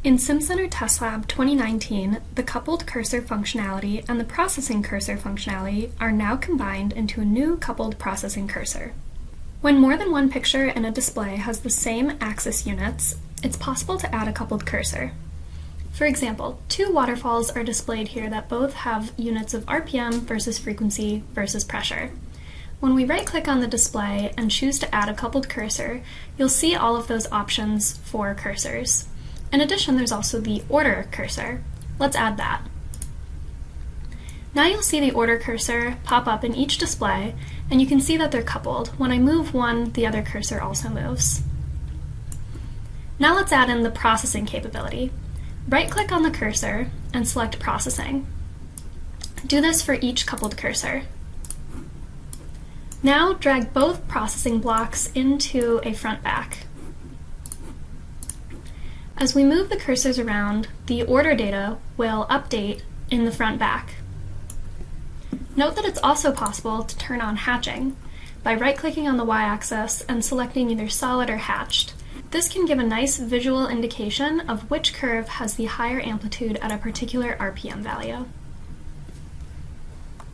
In SimCenter TestLab 2019, the coupled cursor functionality and the processing cursor functionality are now combined into a new coupled processing cursor. When more than one picture in a display has the same axis units, it's possible to add a coupled cursor. For example, two waterfalls are displayed here that both have units of RPM versus frequency versus pressure. When we right-click on the display and choose to add a coupled cursor, you'll see all of those options for cursors. In addition, there's also the order cursor. Let's add that. Now you'll see the order cursor pop up in each display, and you can see that they're coupled. When I move one, the other cursor also moves. Now let's add in the processing capability. Right-click on the cursor and select Processing. Do this for each coupled cursor. Now drag both processing blocks into a front back. As we move the cursors around, the order data will update in the front back. Note that it's also possible to turn on hatching by right-clicking on the y-axis and selecting either solid or hatched. This can give a nice visual indication of which curve has the higher amplitude at a particular RPM value.